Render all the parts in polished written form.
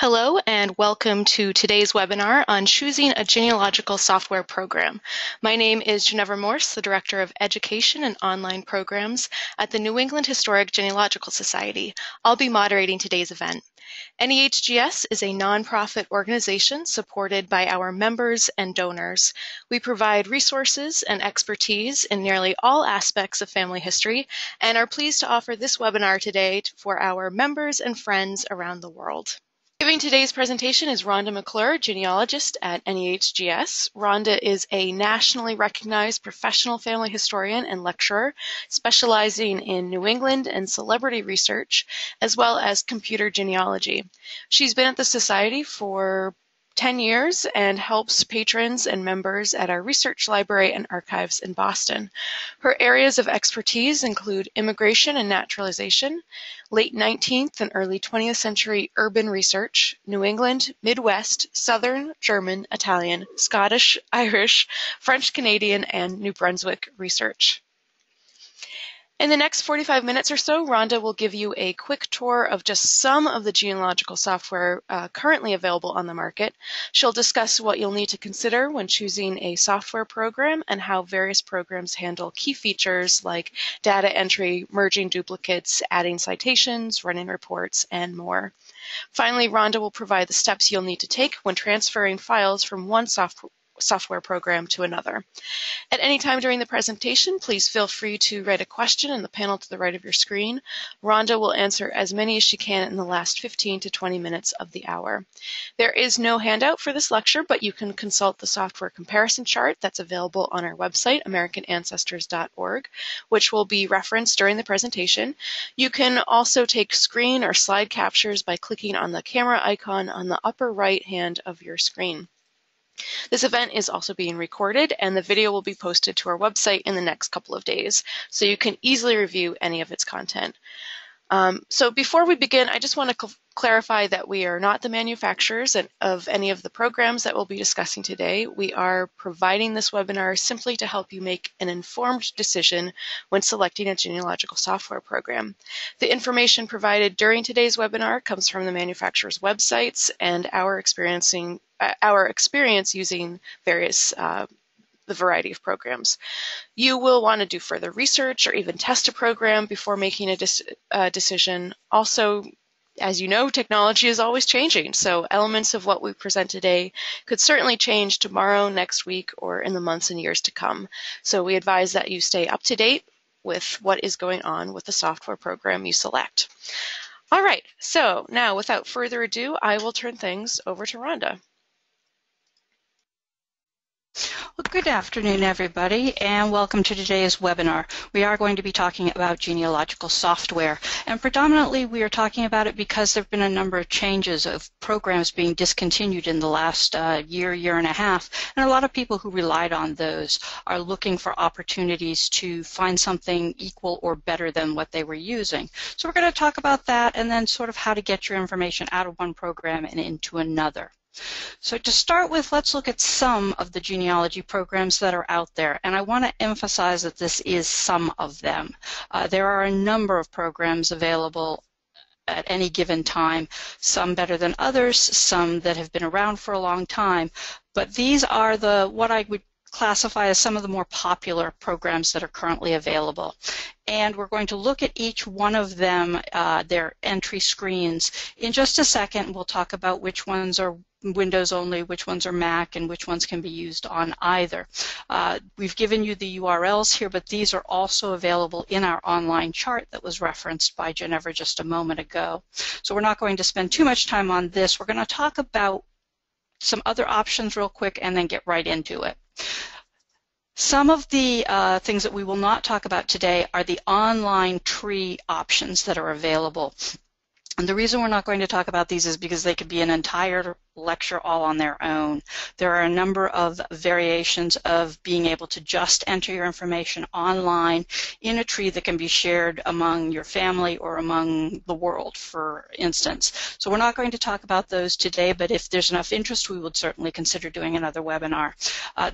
Hello and welcome to today's webinar on choosing a genealogical software program. My name is Ginevra Morse, the Director of Education and Online Programs at the New England Historic Genealogical Society. I'll be moderating today's event. NEHGS is a nonprofit organization supported by our members and donors. We provide resources and expertise in nearly all aspects of family history and are pleased to offer this webinar today for our members and friends around the world. Giving today's presentation is Rhonda McClure, genealogist at NEHGS. Rhonda is a nationally recognized professional family historian and lecturer specializing in New England and celebrity research, as well as computer genealogy. She's been at the Society for 10 years and helps patrons and members at our research library and archives in Boston. Her areas of expertise include immigration and naturalization, late 19th and early 20th century urban research, New England, Midwest, Southern, German, Italian, Scottish, Irish, French Canadian, and New Brunswick research. In the next 45 minutes or so, Rhonda will give you a quick tour of just some of the genealogical software currently available on the market. She'll discuss what you'll need to consider when choosing a software program and how various programs handle key features like data entry, merging duplicates, adding citations, running reports, and more. Finally, Rhonda will provide the steps you'll need to take when transferring files from one software program to another. At any time during the presentation, please feel free to write a question in the panel to the right of your screen. Rhonda will answer as many as she can in the last 15 to 20 minutes of the hour. There is no handout for this lecture, but you can consult the software comparison chart that's available on our website, AmericanAncestors.org, which will be referenced during the presentation. You can also take screen or slide captures by clicking on the camera icon on the upper right hand of your screen. This event is also being recorded, and the video will be posted to our website in the next couple of days, so you can easily review any of its content. So before we begin, I just want to clarify that we are not the manufacturers of any of the programs that we'll be discussing today. We are providing this webinar simply to help you make an informed decision when selecting a genealogical software program. The information provided during today's webinar comes from the manufacturer's websites and our experience using various the variety of programs. You will want to do further research or even test a program before making a decision. Also, as you know, technology is always changing, so elements of what we present today could certainly change tomorrow, next week, or in the months and years to come. So we advise that you stay up to date with what is going on with the software program you select. All right, so now without further ado, I will turn things over to Rhonda. Well, good afternoon, everybody, and welcome to today's webinar. We are going to be talking about genealogical software, and predominantly we are talking about it because there have been a number of changes of programs being discontinued in the last year and a half, and a lot of people who relied on those are looking for opportunities to find something equal or better than what they were using. So we're going to talk about that and then sort of how to get your information out of one program and into another. So to start with, let's look at some of the genealogy programs that are out there, and I want to emphasize that this is some of them. There are a number of programs available at any given time, some better than others, some that have been around for a long time, but these are what I would classify as some of the more popular programs that are currently available. And we're going to look at each one of them, their entry screens. In just a second, we'll talk about which ones are Windows only, which ones are Mac, and which ones can be used on either. We've given you the URLs here, but these are also available in our online chart that was referenced by Ginevra just a moment ago. So we're not going to spend too much time on this. We're going to talk about some other options real quick and then get right into it. Some of the things that we will not talk about today are the online tree options that are available. And the reason we're not going to talk about these is because they could be an entire lecture all on their own. There are a number of variations of being able to just enter your information online in a tree that can be shared among your family or among the world, for instance. So we're not going to talk about those today, but if there's enough interest, we would certainly consider doing another webinar.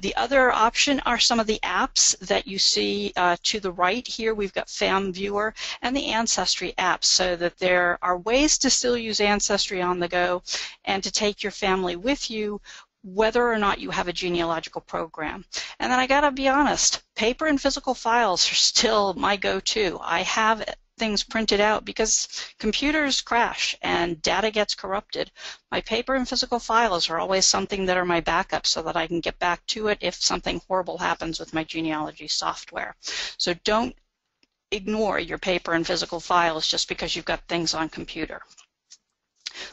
The other option are some of the apps that you see to the right here. We've got FamViewer and the Ancestry app, so that there are ways to still use Ancestry on the go and to take your family with you whether or not you have a genealogical program. And then I gotta be honest, paper and physical files are still my go-to. I have things printed out because computers crash and data gets corrupted. My paper and physical files are always something that are my backup so that I can get back to it if something horrible happens with my genealogy software. So don't ignore your paper and physical files just because you've got things on computer.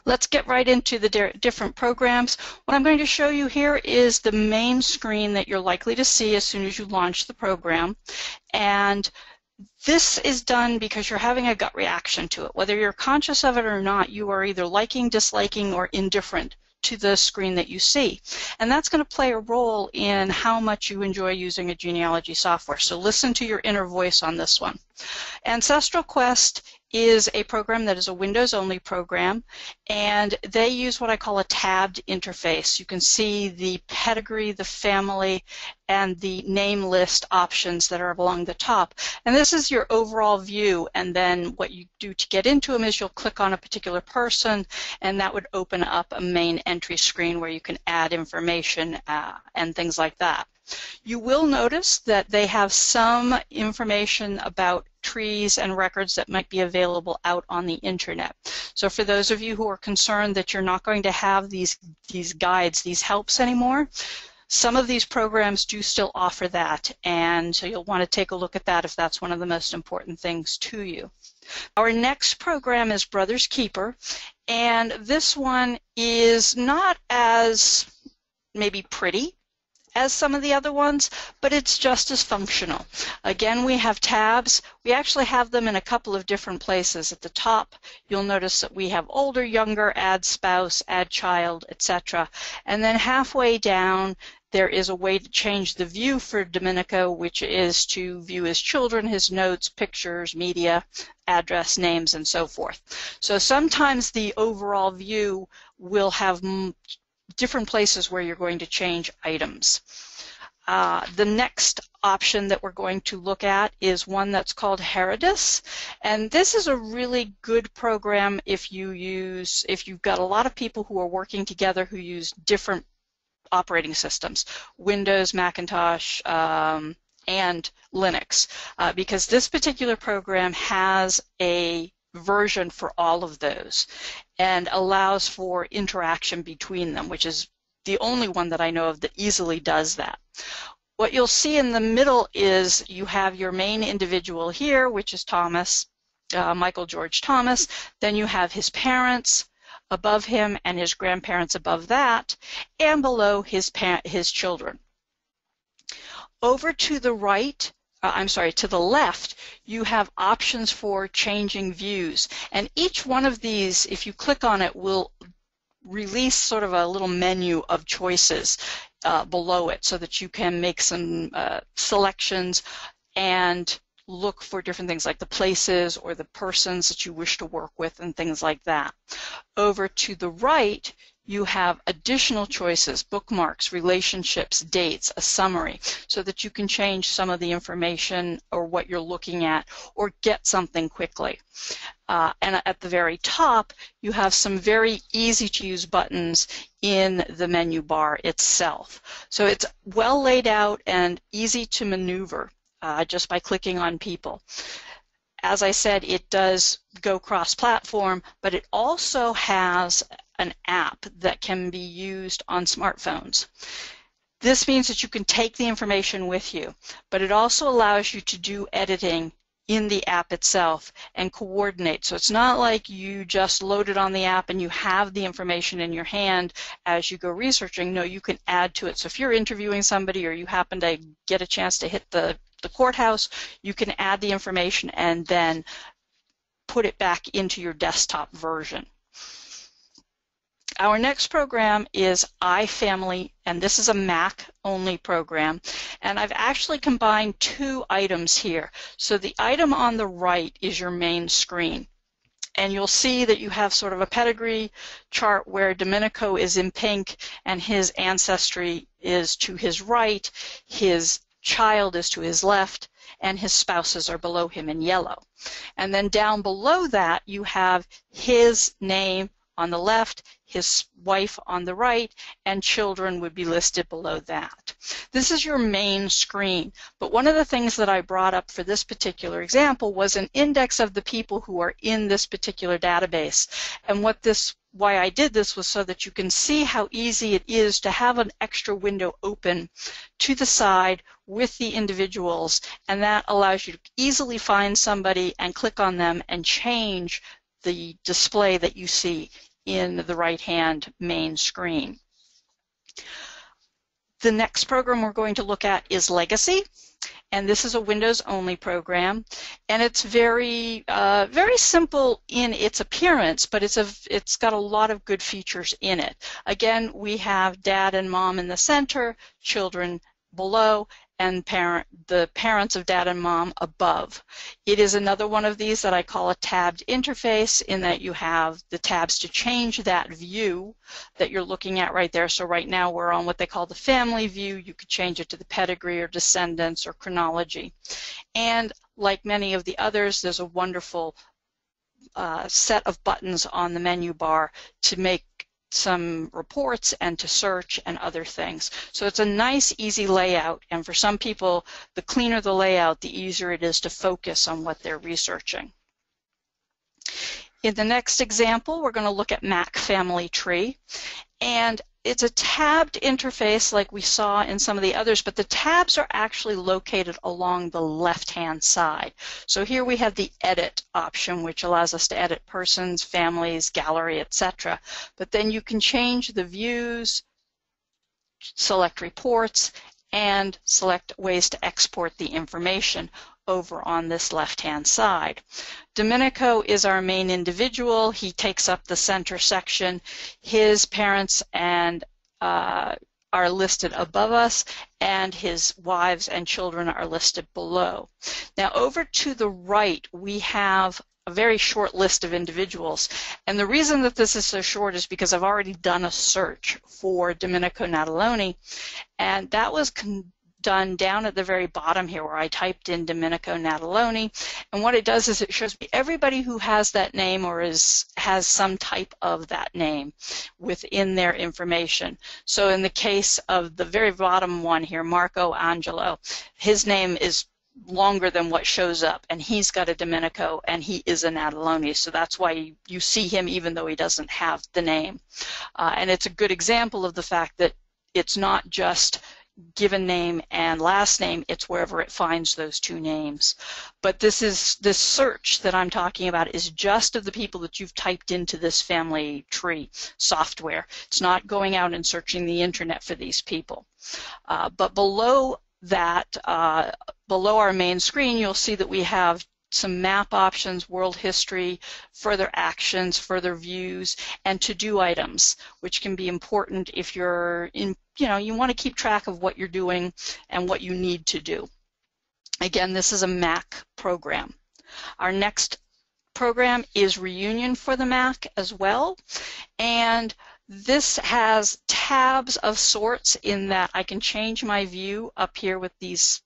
Let's get right into the different programs. What I'm going to show you here is the main screen that you're likely to see as soon as you launch the program. And this is done because you're having a gut reaction to it. Whether you're conscious of it or not, you are either liking, disliking, or indifferent to the screen that you see. And that's going to play a role in how much you enjoy using a genealogy software. So listen to your inner voice on this one. Ancestral Quest is a program that is a Windows-only program, and they use what I call a tabbed interface. You can see the pedigree, the family, and the name list options that are along the top. And this is your overall view, and then what you do to get into them is you'll click on a particular person, and that would open up a main entry screen where you can add information and things like that. You will notice that they have some information about trees and records that might be available out on the internet. So for those of you who are concerned that you're not going to have these guides, these helps anymore, some of these programs do still offer that, and so you'll want to take a look at that if that's one of the most important things to you. Our next program is Brother's Keeper, and this one is not as maybe pretty as some of the other ones, but it's just as functional. Again, we have tabs. We actually have them in a couple of different places. At the top, you'll notice that we have older, younger, add spouse, add child, etc. And then halfway down, there is a way to change the view for Domenico, which is to view his children, his notes, pictures, media, address, names, and so forth. So sometimes the overall view will have different places where you're going to change items. The next option that we're going to look at is one that's called Heredis, and this is a really good program if you've got a lot of people who are working together who use different operating systems, Windows, Macintosh, and Linux, because this particular program has a version for all of those and allows for interaction between them, which is the only one that I know of that easily does that. What you'll see in the middle is you have your main individual here, which is Thomas, Michael George Thomas. Then you have his parents above him and his grandparents above that, and below his children. Over to the right, to the left, you have options for changing views. And each one of these, if you click on it, will release sort of a little menu of choices below it so that you can make some selections and look for different things like the places or the persons that you wish to work with and things like that. Over to the right, you have additional choices, bookmarks, relationships, dates, a summary, so that you can change some of the information or what you're looking at or get something quickly. And at the very top, you have some very easy to use buttons in the menu bar itself. So it's well laid out and easy to maneuver just by clicking on people. As I said, it does go cross-platform, but it also has an app that can be used on smartphones. This means that you can take the information with you, but it also allows you to do editing in the app itself and coordinate. So it's not like you just load it on the app and you have the information in your hand as you go researching. No, you can add to it. So if you're interviewing somebody or you happen to get a chance to hit the courthouse, you can add the information and then put it back into your desktop version. Our next program is iFamily, and this is a Mac-only program. And I've actually combined two items here. So the item on the right is your main screen. And you'll see that you have sort of a pedigree chart where Domenico is in pink and his ancestry is to his right, his child is to his left, and his spouses are below him in yellow. And then down below that you have his name on the left, his wife on the right, and children would be listed below that. This is your main screen, but one of the things that I brought up for this particular example was an index of the people who are in this particular database. And why I did this was so that you can see how easy it is to have an extra window open to the side with the individuals, and that allows you to easily find somebody and click on them and change the display that you see in the right-hand main screen. The next program we're going to look at is Legacy, and this is a Windows-only program, and it's very simple in its appearance, but it's got a lot of good features in it. Again, we have dad and mom in the center, children below, and the parents of dad and mom above. It is another one of these that I call a tabbed interface, in that you have the tabs to change that view that you're looking at right there. So right now we're on what they call the family view. You could change it to the pedigree or descendants or chronology. And like many of the others, there's a wonderful set of buttons on the menu bar to make some reports and to search and other things. So it's a nice, easy layout, and for some people, the cleaner the layout, the easier it is to focus on what they're researching. In the next example, we're going to look at MacFamily Tree, and it's a tabbed interface like we saw in some of the others, but the tabs are actually located along the left-hand side. So here we have the Edit option, which allows us to edit persons, families, gallery, etc. But then you can change the views, select reports, and select ways to export the information over on this left-hand side. Domenico is our main individual. He takes up the center section. His parents and are listed above us, and his wives and children are listed below. Now over to the right we have a very short list of individuals, and the reason that this is so short is because I've already done a search for Domenico Nataloni, and that was done down at the very bottom here where I typed in Domenico Nataloni, and what it does is it shows me everybody who has that name or has some type of that name within their information. So in the case of the very bottom one here, Marco Angelo, his name is longer than what shows up, and he's got a Domenico and he is a Nataloni, so that's why you see him even though he doesn't have the name. And it's a good example of the fact that it's not just given name and last name, it's wherever it finds those two names. But this search that I'm talking about is just of the people that you've typed into this family tree software. It's not going out and searching the internet for these people. But below that, below our main screen, you'll see that we have some map options, world history, further actions, further views, and to-do items, which can be important if you're in, you want to keep track of what you're doing and what you need to do. Again, this is a Mac program. Our next program is Reunion for the Mac as well, and this has tabs of sorts in that I can change my view up here with these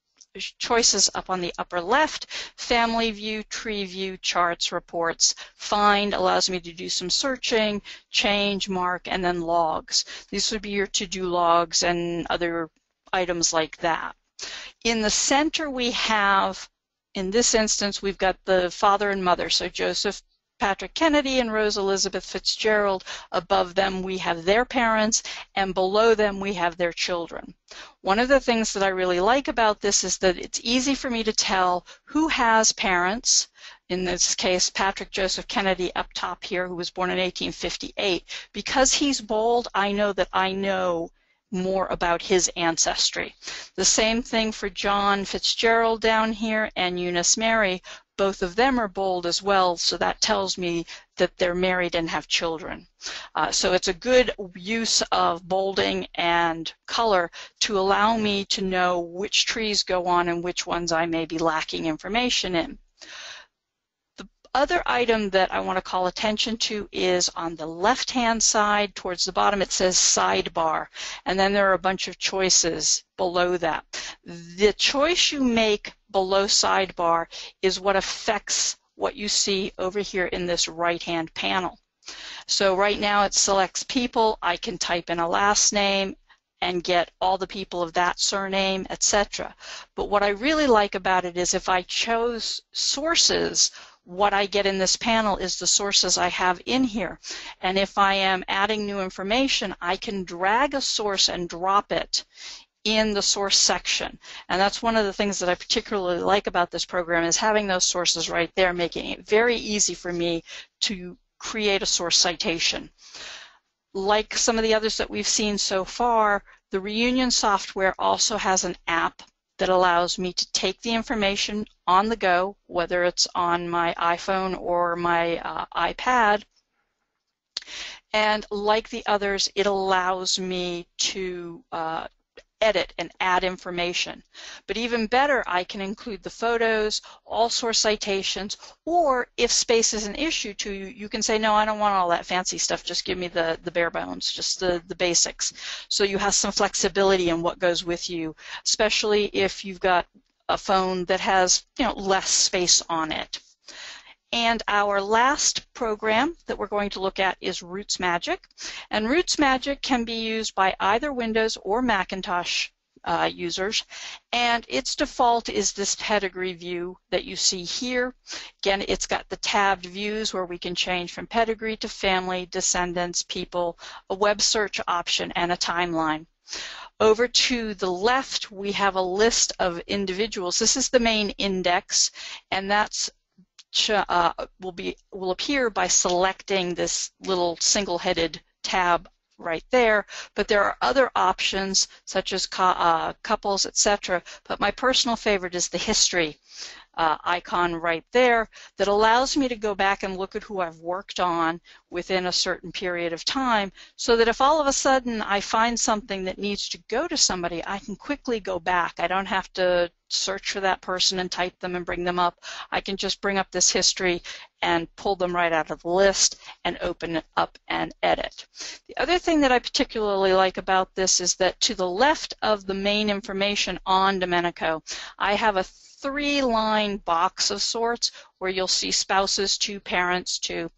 choices up on the upper left: family view, tree view, charts, reports. Find allows me to do some searching, change, mark, and then logs. These would be your to-do logs and other items like that. In the center we have, in this instance, we've got the father and mother, so Joseph Patrick Kennedy and Rose Elizabeth Fitzgerald. Above them we have their parents, and below them we have their children. One of the things that I really like about this is that it's easy for me to tell who has parents. In this case, Patrick Joseph Kennedy up top here, who was born in 1858. Because he's bold, I know that I know more about his ancestry. The same thing for John Fitzgerald down here and Eunice Mary. Both of them are bold as well, so that tells me that they're married and have children. So it's a good use of bolding and color to allow me to know which trees go on and which ones I may be lacking information in. The other item that I want to call attention to is on the left-hand side towards the bottom. It says sidebar, and then there are a bunch of choices below that. The choice you make below sidebar is what affects what you see over here in this right-hand panel. So right now it selects people. I can type in a last name and get all the people of that surname, etc. But what I really like about it is if I chose sources, what I get in this panel is the sources I have in here. And if I am adding new information, I can drag a source and drop it in the source section. And that's one of the things that I particularly like about this program, is having those sources right there, making it very easy for me to create a source citation. Like some of the others that we've seen so far, the Reunion software also has an app that allows me to take the information on the go, whether it's on my iPhone or my iPad. And like the others, it allows me to edit and add information. But even better, I can include the photos, all source citations, or if space is an issue to you, you can say, no, I don't want all that fancy stuff, just give me the bare bones, just the basics. So you have some flexibility in what goes with you, especially if you've got a phone that has, less space on it. And our last program that we're going to look at is Roots Magic. And Roots Magic can be used by either Windows or Macintosh users. And its default is this pedigree view that you see here. Again, it's got the tabbed views where we can change from pedigree to family, descendants, people, a web search option, and a timeline. Over to the left, we have a list of individuals. This is the main index, and that's will appear by selecting this little single-headed tab right there, but there are other options such as couples, etc. But my personal favorite is the history icon right there that allows me to go back and look at who I've worked on within a certain period of time, so that if all of a sudden I find something that needs to go to somebody, I can quickly go back. I don't have to search for that person and type them and bring them up. I can just bring up this history and pull them right out of the list and open it up and edit. The other thing that I particularly like about this is that to the left of the main information on Domenico, I have a 3-line box of sorts where you'll see spouses, 2 parents, 2,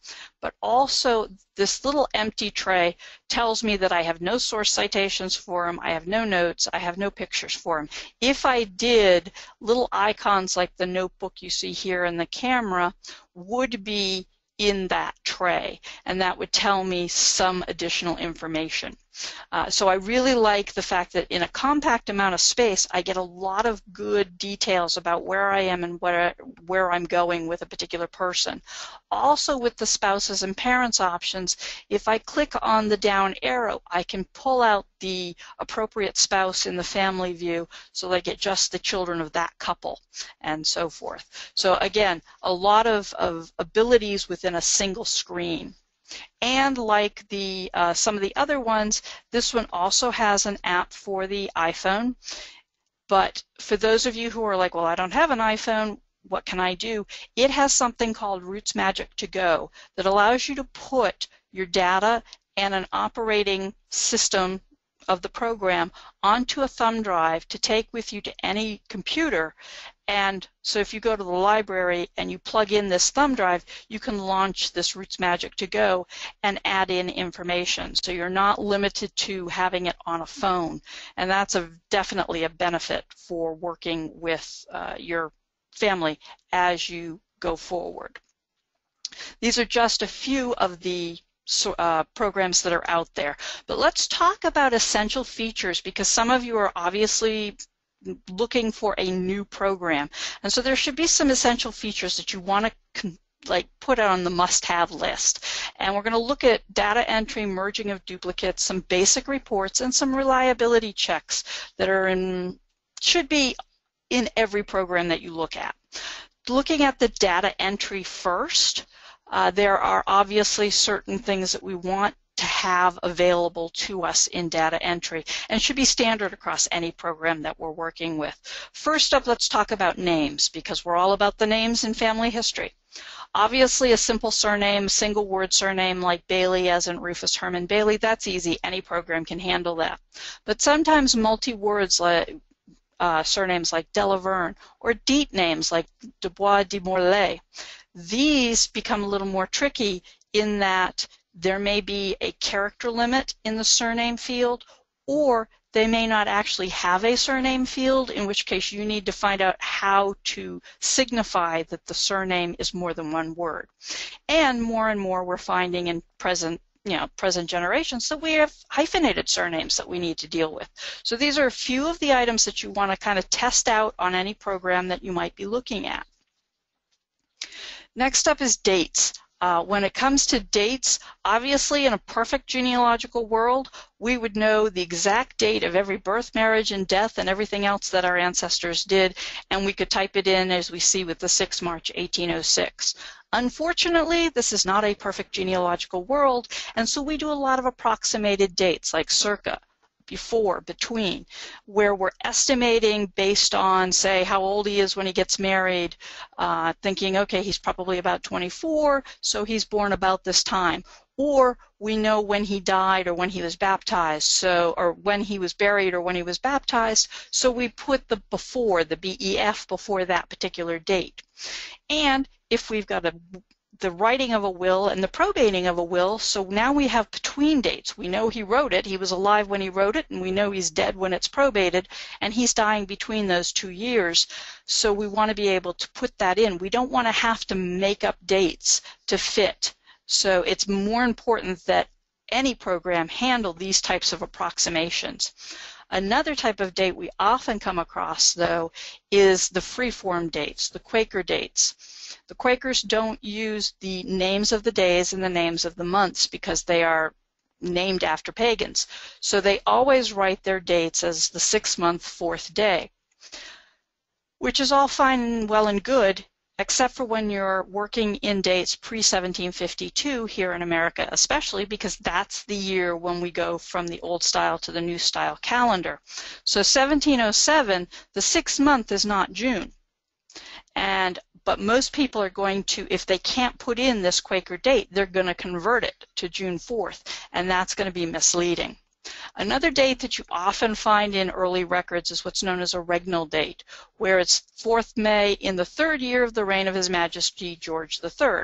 but also this little empty tray tells me that I have no source citations for him, I have no notes, I have no pictures for him. If I did, little icons like the notebook you see here in the camera would be in that tray, and that would tell me some additional information. So I really like the fact that in a compact amount of space, I get a lot of good details about where I am and where I'm going with a particular person. Also with the spouses and parents options, if I click on the down arrow, I can pull out the appropriate spouse in the family view so I get just the children of that couple and so forth. So again, a lot of abilities within a single screen. And like some of the other ones, this one also has an app for the iPhone. But for those of you who are like, well, I don't have an iPhone, what can I do? It has something called Roots Magic to Go that allows you to put your data and an operating system of the program onto a thumb drive to take with you to any computer. And so if you go to the library and you plug in this thumb drive, you can launch this Roots Magic to Go and add in information. So you're not limited to having it on a phone. And that's definitely a benefit for working with your family as you go forward. These are just a few of the programs that are out there. But let's talk about essential features, because some of you are obviously looking for a new program. And so there should be some essential features that you want to put on the must-have list. And we're going to look at data entry, merging of duplicates, some basic reports, and some reliability checks that should be in every program that you look at. Looking at the data entry first, There are obviously certain things that we want to have available to us in data entry and should be standard across any program that we're working with. First up, let's talk about names, because we're all about the names in family history. Obviously, a simple surname, single word surname like Bailey, as in Rufus Herman Bailey, that's easy. Any program can handle that. But sometimes multi-words like surnames like Delaverne, or deep names like Dubois de Morlaix, these become a little more tricky in that there may be a character limit in the surname field, or they may not actually have a surname field, in which case you need to find out how to signify that the surname is more than one word. And more we're finding in present generations that we have hyphenated surnames that we need to deal with. So these are a few of the items that you want to kind of test out on any program that you might be looking at. Next up is dates. When it comes to dates, obviously in a perfect genealogical world, we would know the exact date of every birth, marriage, and death and everything else that our ancestors did, and we could type it in as we see with the 6 March 1806. Unfortunately, this is not a perfect genealogical world, and so we do a lot of approximated dates like circa, before, between, where we're estimating based on, say, how old he is when he gets married, thinking, okay, he's probably about 24, so he's born about this time. Or we know when he died or when he was baptized, or when he was buried or when he was baptized, so we put the before, the BEF, before that particular date. And if we've got the writing of a will and the probating of a will, so now we have between dates. We know he wrote it, he was alive when he wrote it, and we know he's dead when it's probated, and he's dying between those 2 years. So we want to be able to put that in. We don't want to have to make up dates to fit. So it's more important that any program handle these types of approximations. Another type of date we often come across, though, is the free-form dates, the Quaker dates. The Quakers don't use the names of the days and the names of the months because they are named after pagans. So they always write their dates as the 6th month, 4th day, which is all fine and well and good, except for when you're working in dates pre-1752 here in America, especially because that's the year when we go from the old style to the new style calendar. So 1707, the 6th month is not June. But most people are going to, if they can't put in this Quaker date, they're going to convert it to June 4th, and that's going to be misleading. Another date that you often find in early records is what's known as a regnal date, where it's 4th May in the 3rd year of the reign of His Majesty George III.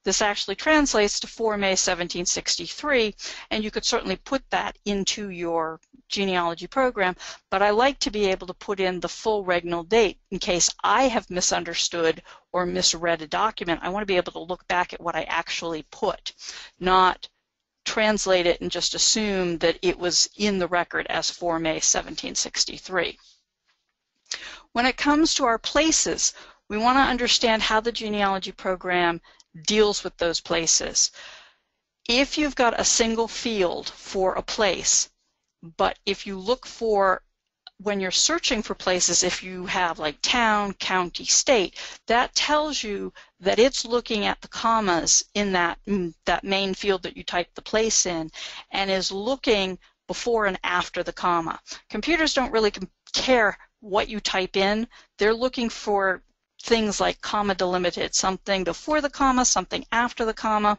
This actually translates to 4 May 1763, and you could certainly put that into your genealogy program, but I like to be able to put in the full regnal date in case I have misunderstood or misread a document. I want to be able to look back at what I actually put, not translate it and just assume that it was in the record as 4 May 1763. When it comes to our places, we want to understand how the genealogy program deals with those places. If you've got a single field for a place, but if you look for, when you're searching for places, if you have like town, county, state, that tells you that it's looking at the commas in that main field that you type the place in, and is looking before and after the comma. Computers don't really care what you type in. They're looking for things like comma delimited, something before the comma, something after the comma,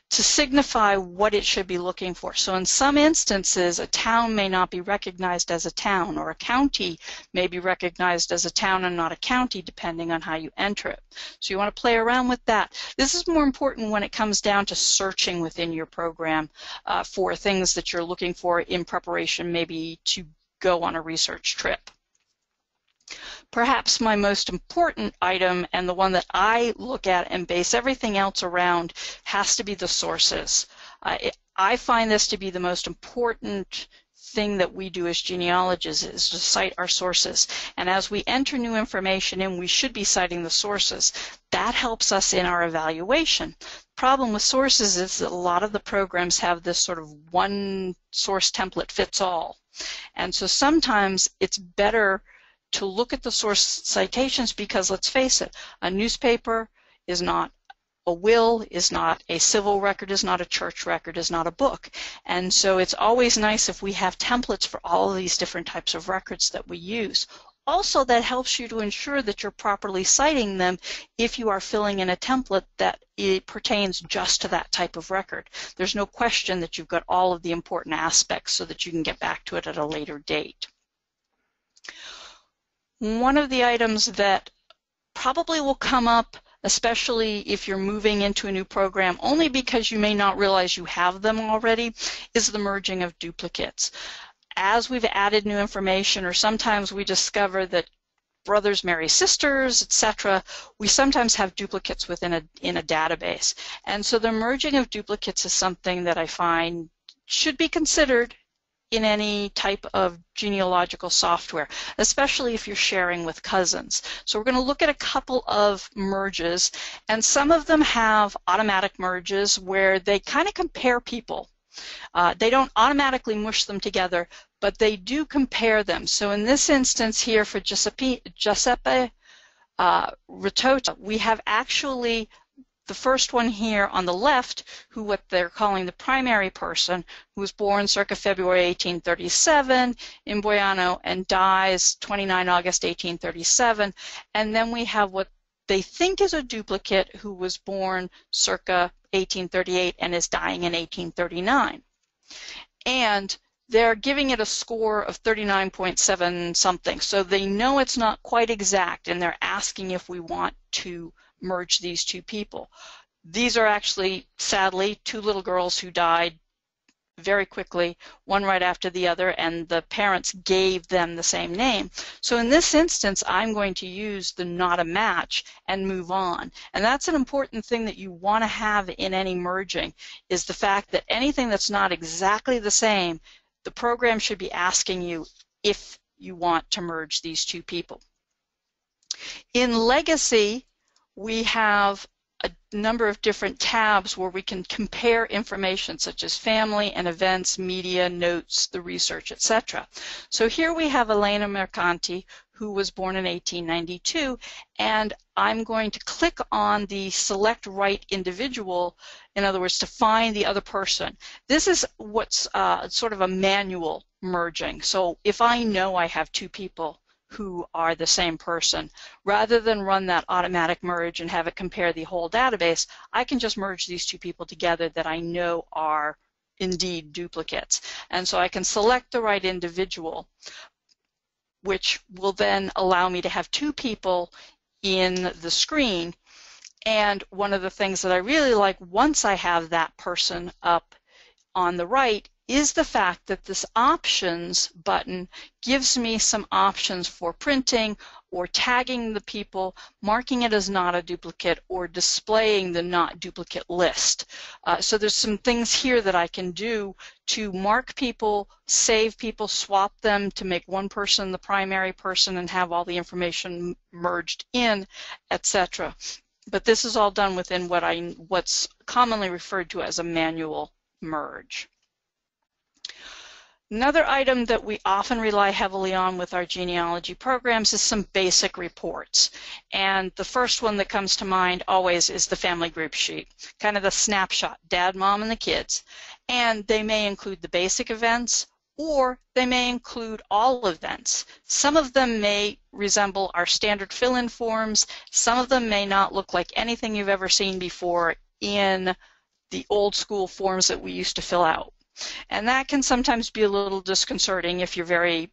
to signify what it should be looking for. So in some instances, a town may not be recognized as a town, or a county may be recognized as a town and not a county, depending on how you enter it. So you want to play around with that. This is more important when it comes down to searching within your program for things that you're looking for in preparation maybe to go on a research trip. Perhaps my most important item, and the one that I look at and base everything else around, has to be the sources. I find this to be the most important thing that we do as genealogists, is to cite our sources. And as we enter new information in, we should be citing the sources. That helps us in our evaluation. The problem with sources is that a lot of the programs have this sort of one source template fits all. And so sometimes it's better to look at the source citations because, let's face it, a newspaper is not A will is not a civil record, is not a church record, is not a book. And so it's always nice if we have templates for all of these different types of records that we use. Also, that helps you to ensure that you're properly citing them if you are filling in a template that it pertains just to that type of record. There's no question that you've got all of the important aspects so that you can get back to it at a later date. One of the items that probably will come up, especially if you're moving into a new program, only because you may not realize you have them already, is the merging of duplicates. As we've added new information, or sometimes we discover that brothers marry sisters, etc., we sometimes have duplicates within a database. And so the merging of duplicates is something that I find should be considered in any type of genealogical software, especially if you're sharing with cousins. So we're going to look at a couple of merges, and some of them have automatic merges where they kind of compare people. They don't automatically mush them together, but they do compare them. So in this instance here for Giuseppe Ritota, we have actually the first one here on the left, who what they're calling the primary person, who was born circa February 1837 in Boiano and dies 29 August 1837. And then we have what they think is a duplicate who was born circa 1838 and is dying in 1839. And they're giving it a score of 39.7 something. So they know it's not quite exact, and they're asking if we want to merge these two people. These are actually, sadly, two little girls who died very quickly, one right after the other, and the parents gave them the same name. So in this instance, I'm going to use the not a match and move on. And that's an important thing that you want to have in any merging, is the fact that anything that's not exactly the same, the program should be asking you if you want to merge these two people. In Legacy, we have a number of different tabs where we can compare information such as family and events, media, notes, the research, etc. So here we have Elena Mercanti, who was born in 1892, and I'm going to click on the select right individual, in other words, to find the other person. This is what's sort of a manual merging. So if I know I have two people who are the same person, rather than run that automatic merge and have it compare the whole database, I can just merge these two people together that I know are indeed duplicates. And so I can select the right individual, which will then allow me to have two people in the screen. And one of the things that I really like once I have that person up on the right is the fact that this options button gives me some options for printing or tagging the people, marking it as not a duplicate, or displaying the not duplicate list. So there's some things here that I can do to mark people, save people, swap them to make one person the primary person and have all the information merged in, etc. But this is all done within what's commonly referred to as a manual merge. Another item that we often rely heavily on with our genealogy programs is some basic reports. And the first one that comes to mind always is the family group sheet, kind of the snapshot, dad, mom, and the kids. And they may include the basic events, or they may include all events. Some of them may resemble our standard fill-in forms. Some of them may not look like anything you've ever seen before in the old school forms that we used to fill out. And that can sometimes be a little disconcerting if you're very,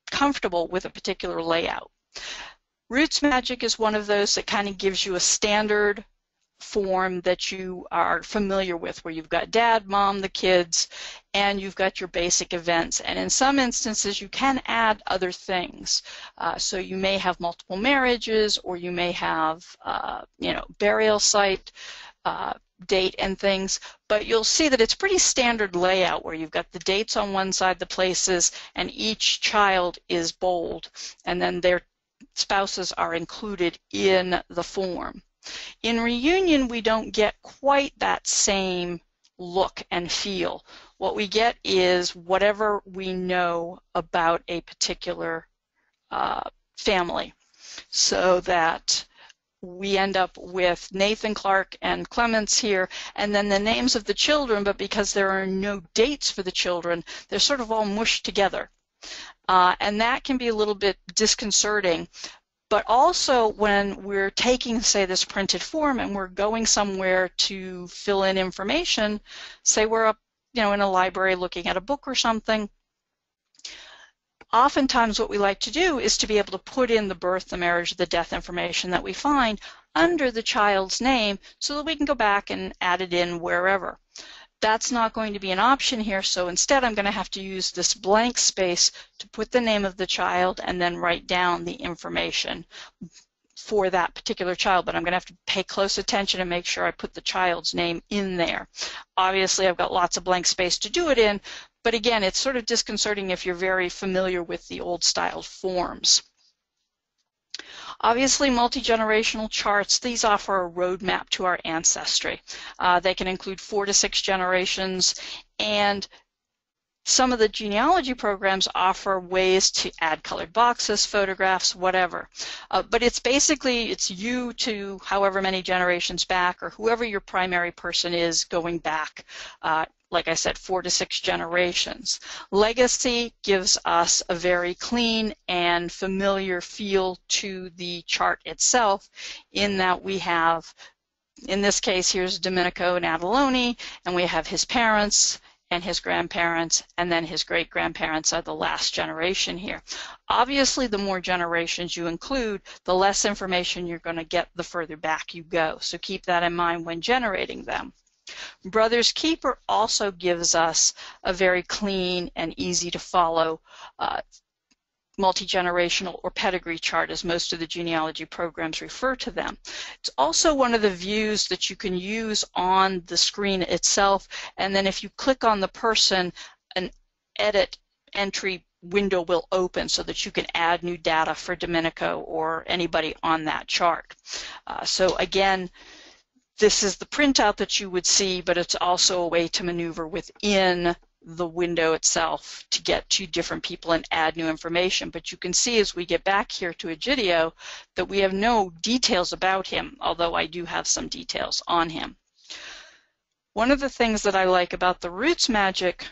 comfortable with a particular layout. Roots Magic is one of those that kind of gives you a standard form that you are familiar with, where you've got dad, mom, the kids, and you've got your basic events. And in some instances, you can add other things. So you may have multiple marriages, or you may have, burial site, date and things, but you'll see that it's pretty standard layout where you've got the dates on one side, the places, and each child is bold, and then their spouses are included in the form. In Reunion, we don't get quite that same look and feel. What we get is whatever we know about a particular family, so that we end up with Nathan, Clark, and Clements here, and then the names of the children, but because there are no dates for the children, they're sort of all mushed together. And that can be a little bit disconcerting. But also when we're taking, say, this printed form and we're going somewhere to fill in information, say we're up, in a library looking at a book or something, oftentimes what we like to do is to be able to put in the birth, the marriage, the death information that we find under the child's name so that we can go back and add it in wherever. That's not going to be an option here, so instead I'm going to have to use this blank space to put the name of the child and then write down the information for that particular child, but I'm going to have to pay close attention and make sure I put the child's name in there. Obviously I've got lots of blank space to do it in, but again, it's sort of disconcerting if you're very familiar with the old styled forms. Obviously, multi-generational charts, these offer a roadmap to our ancestry. They can include 4 to 6 generations, and some of the genealogy programs offer ways to add colored boxes, photographs, whatever. But it's basically, it's you to however many generations back, or whoever your primary person is going back, like I said, 4 to 6 generations. Legacy gives us a very clean and familiar feel to the chart itself, in that we have, in this case, here's Domenico Nataloni, and we have his parents and his grandparents, and then his great-grandparents are the last generation here. Obviously, the more generations you include, the less information you're going to get the further back you go, so keep that in mind when generating them. Brother's Keeper also gives us a very clean and easy to follow multi-generational or pedigree chart, as most of the genealogy programs refer to them. It's also one of the views that you can use on the screen itself, and then if you click on the person, an edit entry window will open so that you can add new data for Domenico or anybody on that chart. So again, this is the printout that you would see, but it's also a way to maneuver within the window itself to get to different people and add new information. But you can see as we get back here to Egidio that we have no details about him, although I do have some details on him. One of the things that I like about the Roots Magic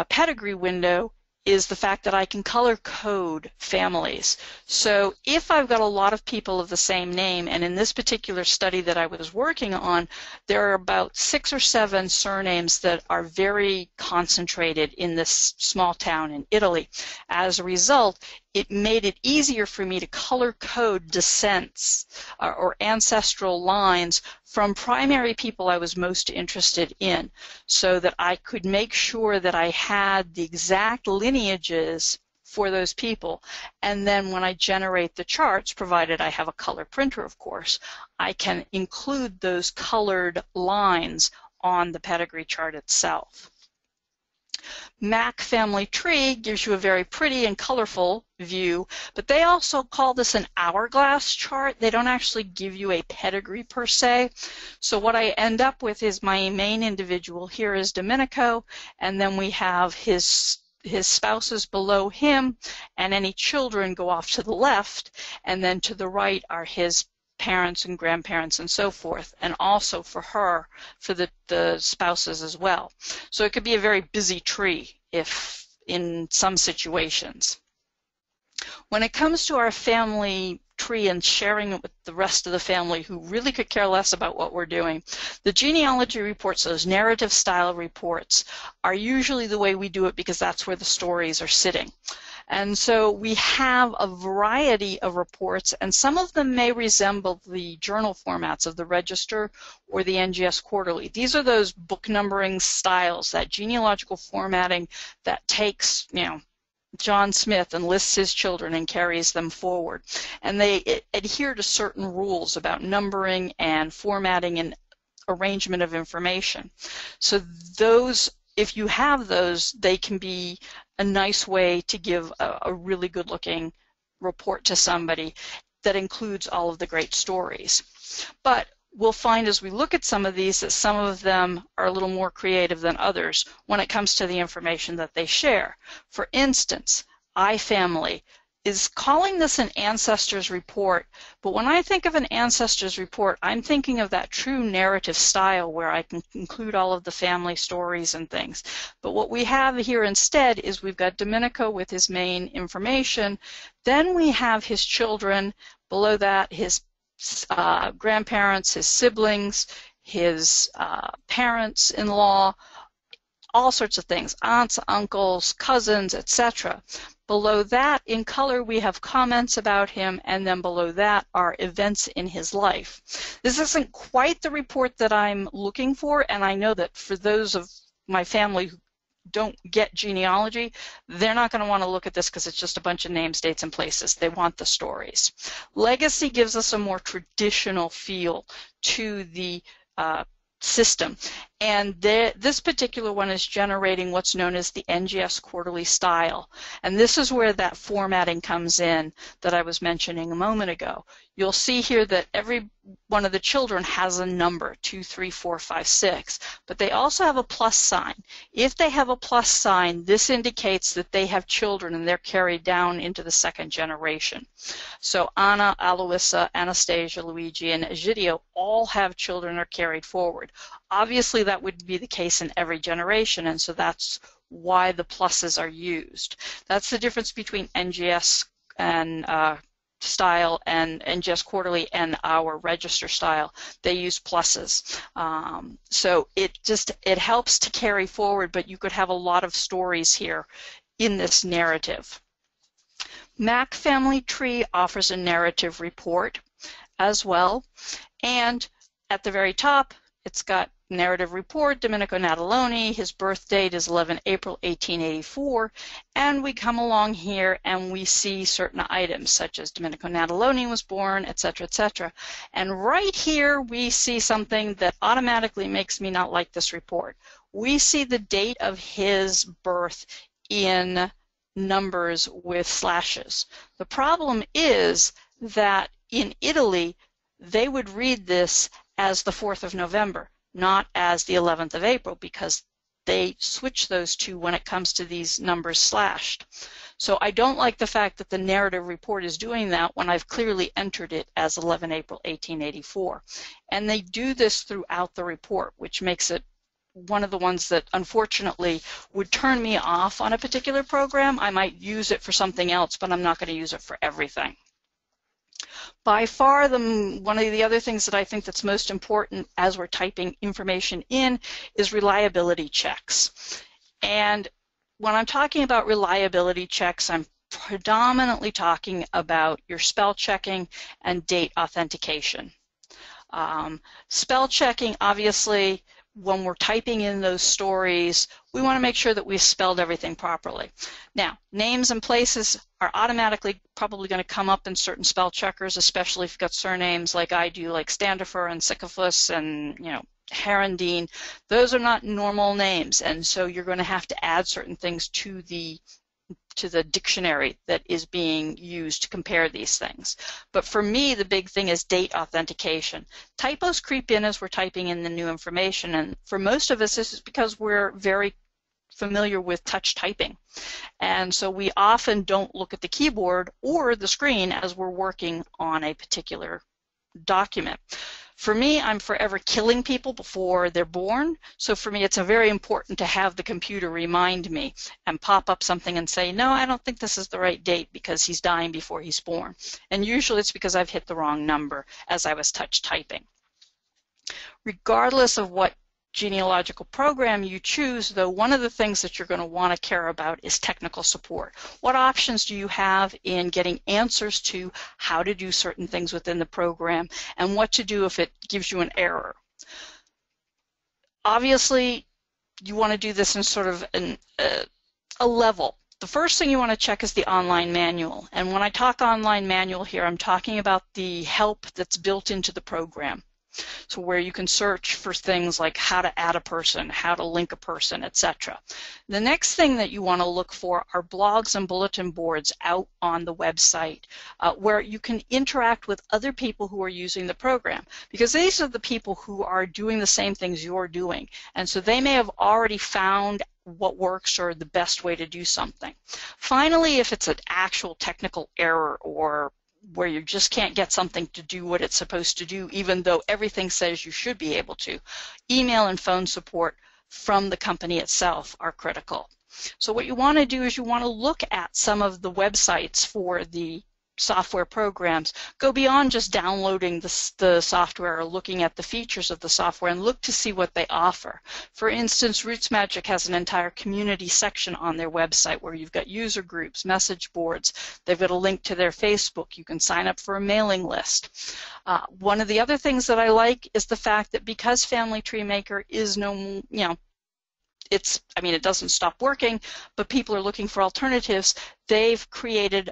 pedigree window is the fact that I can color code families. So if I've got a lot of people of the same name, and in this particular study that I was working on, there are about 6 or 7 surnames that are very concentrated in this small town in Italy. As a result, it made it easier for me to color code descents or ancestral lines from primary people I was most interested in, so that I could make sure that I had the exact lineages for those people. And then when I generate the charts, provided I have a color printer, of course, I can include those colored lines on the pedigree chart itself. MacFamily Tree gives you a very pretty and colorful view, but they also call this an hourglass chart. They don't actually give you a pedigree per se. So what I end up with is my main individual here is Domenico, and then we have his spouses below him, and any children go off to the left, and then to the right are his parents and grandparents and so forth, and also for her, for the spouses as well. So it could be a very busy tree if in some situations. When it comes to our family tree and sharing it with the rest of the family who really could care less about what we're doing, the genealogy reports, those narrative style reports, are usually the way we do it because that's where the stories are sitting. And so we have a variety of reports, and some of them may resemble the journal formats of the Register or the NGS Quarterly. These are those book numbering styles, that genealogical formatting that takes, John Smith and lists his children and carries them forward. And they adhere to certain rules about numbering and formatting and arrangement of information. So those, if you have those, they can be a nice way to give a really good-looking report to somebody that includes all of the great stories. But we'll find as we look at some of these that some of them are a little more creative than others when it comes to the information that they share. For instance, iFamily is calling this an ancestors report, but when I think of an ancestors report, I'm thinking of that true narrative style where I can include all of the family stories and things. But what we have here instead is we've got Domenico with his main information, then we have his children, below that his grandparents, his siblings, his parents-in-law, all sorts of things, aunts, uncles, cousins, etc. Below that, in color, we have comments about him, and then below that are events in his life. This isn't quite the report that I'm looking for, and I know that for those of my family who don't get genealogy, they're not going to want to look at this because it's just a bunch of names, dates, and places. They want the stories. Legacy gives us a more traditional feel to the system, and this particular one is generating what's known as the NGS quarterly style, and this is where that formatting comes in that I was mentioning a moment ago. You'll see here that every one of the children has a number, 2, 3, 4, 5, 6, but they also have a plus sign. If they have a plus sign, this indicates that they have children and they're carried down into the second generation. So Anna, Aloisa, Anastasia, Luigi, and Egidio all have children or carried forward. Obviously that would be the case in every generation, and so that's why the pluses are used. That's the difference between NGS and style and NGS quarterly and our register style. They use pluses. So it helps to carry forward, but you could have a lot of stories here in this narrative. MacFamily Tree offers a narrative report as well, and at the very top it's got narrative report, Domenico Nataloni, his birth date is 11 April 1884, and we come along here and we see certain items such as Domenico Nataloni was born, etc., etc. And right here we see something that automatically makes me not like this report. We see the date of his birth in numbers with slashes. The problem is that in Italy they would read this as the 4th of November, not as the 11th of April, because they switch those two when it comes to these numbers slashed. So I don't like the fact that the narrative report is doing that when I've clearly entered it as 11 April 1884. And they do this throughout the report, which makes it one of the ones that unfortunately would turn me off on a particular program. I might use it for something else, but I'm not going to use it for everything. By far, one of the other things that I think that's most important as we're typing information in is reliability checks. And when I'm talking about reliability checks, I'm predominantly talking about your spell checking and date authentication. Spell checking, obviously, when we're typing in those stories, we want to make sure that we've spelled everything properly. Now, names and places are automatically probably going to come up in certain spell checkers, especially if you've got surnames like I do, like Standifer and Sycophus and, Herendine. Those are not normal names, and so you're going to have to add certain things to the dictionary that is being used to compare these things. But for me, the big thing is date authentication. Typos creep in as we're typing in the new information, and for most of us, this is because we're very familiar with touch typing. And so we often don't look at the keyboard or the screen as we're working on a particular document. For me, I'm forever killing people before they're born, so for me it's very important to have the computer remind me and pop up something and say, no, I don't think this is the right date because he's dying before he's born. And usually it's because I've hit the wrong number as I was touch typing. Regardless of what genealogical program you choose, though, one of the things that you're going to want to care about is technical support. What options do you have in getting answers to how to do certain things within the program and what to do if it gives you an error? Obviously, you want to do this in sort of a level. The first thing you want to check is the online manual. And when I talk online manual here, I'm talking about the help that's built into the program. So where you can search for things like how to add a person, how to link a person, etc. The next thing that you want to look for are blogs and bulletin boards out on the website where you can interact with other people who are using the program, because these are the people who are doing the same things you're doing, and so they may have already found what works or the best way to do something. Finally, if it's an actual technical error or where you just can't get something to do what it's supposed to do, even though everything says you should be able to, email and phone support from the company itself are critical. So what you want to do is you want to look at some of the websites for the software programs. Go beyond just downloading the software or looking at the features of the software and look to see what they offer. For instance, RootsMagic has an entire community section on their website where you've got user groups, message boards. They've got a link to their Facebook. You can sign up for a mailing list. One of the other things that I like is the fact that because Family Tree Maker is it doesn't stop working, but people are looking for alternatives. They've created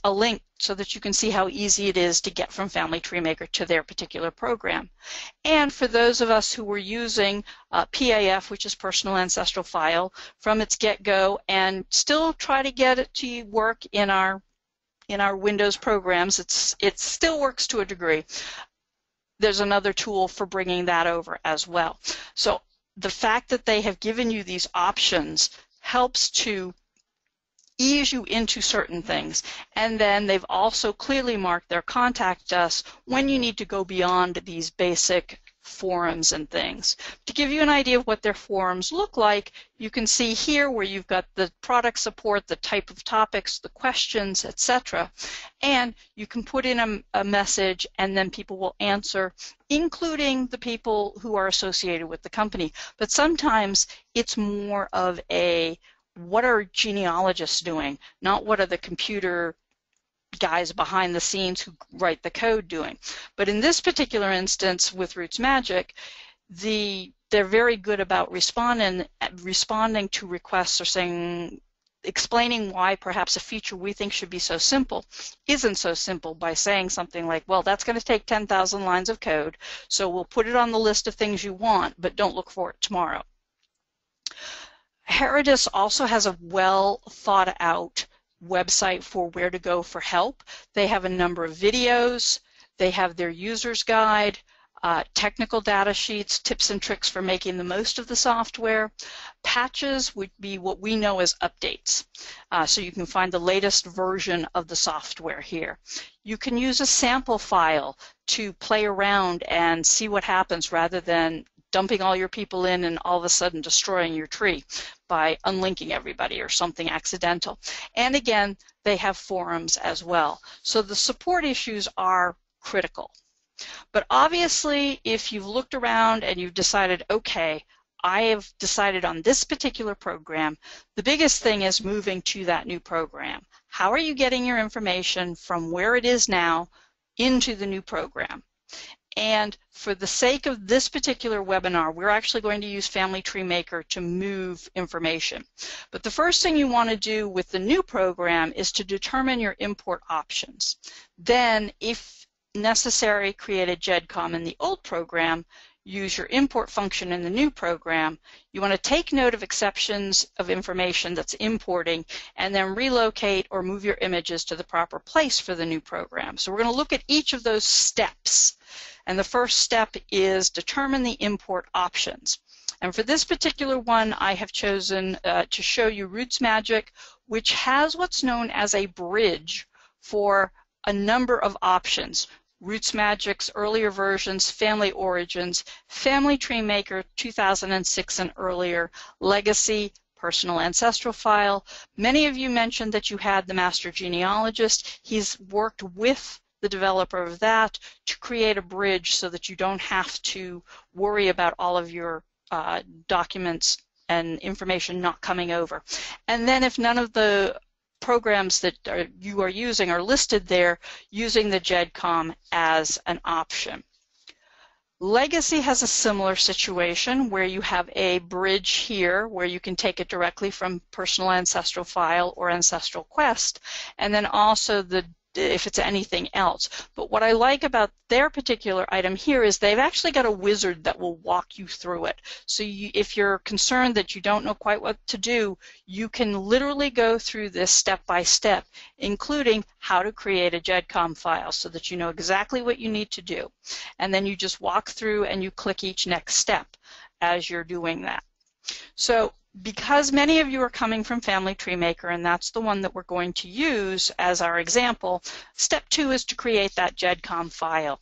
a link so that you can see how easy it is to get from Family Tree Maker to their particular program. And for those of us who were using PAF, which is Personal Ancestral File, from its get-go and still try to get it to work in our Windows programs, it still works to a degree. There's another tool for bringing that over as well. So the fact that they have given you these options helps to ease you into certain things. And then they've also clearly marked their contact us when you need to go beyond these basic forums and things. To give you an idea of what their forums look like, you can see here where you've got the product support, the type of topics, the questions, etc. And you can put in a message and then people will answer, including the people who are associated with the company. But sometimes it's more of a what are genealogists doing, not what are the computer guys behind the scenes who write the code doing. But in this particular instance with RootsMagic, they're very good about responding to requests or explaining why perhaps a feature we think should be so simple isn't so simple by saying something like, well, that's going to take 10,000 lines of code, so we'll put it on the list of things you want, but don't look for it tomorrow. Heredis also has a well thought out website for where to go for help. They have a number of videos, they have their user's guide, technical data sheets, tips and tricks for making the most of the software. Patches would be what we know as updates. So you can find the latest version of the software here. You can use a sample file to play around and see what happens rather than dumping all your people in and all of a sudden destroying your tree by unlinking everybody or something accidental. And again, they have forums as well. So the support issues are critical. But obviously, if you've looked around and you've decided, okay, I have decided on this particular program, the biggest thing is moving to that new program. How are you getting your information from where it is now into the new program? And for the sake of this particular webinar, we're actually going to use Family Tree Maker to move information. But the first thing you want to do with the new program is to determine your import options. Then, if necessary, create a GEDCOM in the old program, use your import function in the new program. You want to take note of exceptions of information that's importing and then relocate or move your images to the proper place for the new program. So we're going to look at each of those steps. And the first step is determine the import options. And for this particular one, I have chosen to show you RootsMagic, which has what's known as a bridge for a number of options. RootsMagic's earlier versions, Family Origins, Family Tree Maker 2006 and earlier, Legacy, Personal Ancestral File. Many of you mentioned that you had the Master Genealogist. He's worked with the developer of that to create a bridge so that you don't have to worry about all of your documents and information not coming over. And then if none of the programs that you are using are listed there, using the GEDCOM as an option. Legacy has a similar situation where you have a bridge here where you can take it directly from Personal Ancestral File or Ancestral Quest, and then also if it's anything else. But what I like about their particular item here is they've actually got a wizard that will walk you through it. So if you're concerned that you don't know quite what to do, you can literally go through this step by step, including how to create a GEDCOM file so that you know exactly what you need to do. And then you just walk through and you click each next step as you're doing that. So because many of you are coming from Family Tree Maker, and that's the one that we're going to use as our example, step 2 is to create that GEDCOM file.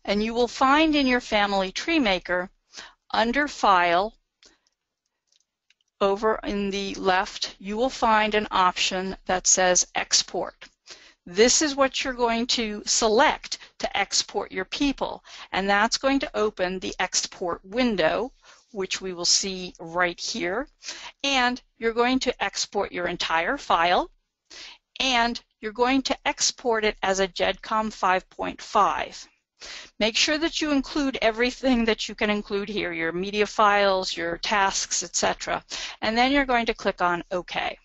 And you will find in your Family Tree Maker, under File, over in the left, you will find an option that says Export. This is what you're going to select to export your people, and that's going to open the export window, which we will see right here, and you're going to export your entire file, and you're going to export it as a GEDCOM 5.5. Make sure that you include everything that you can include here, your media files, your tasks, etc. And then you're going to click on OK.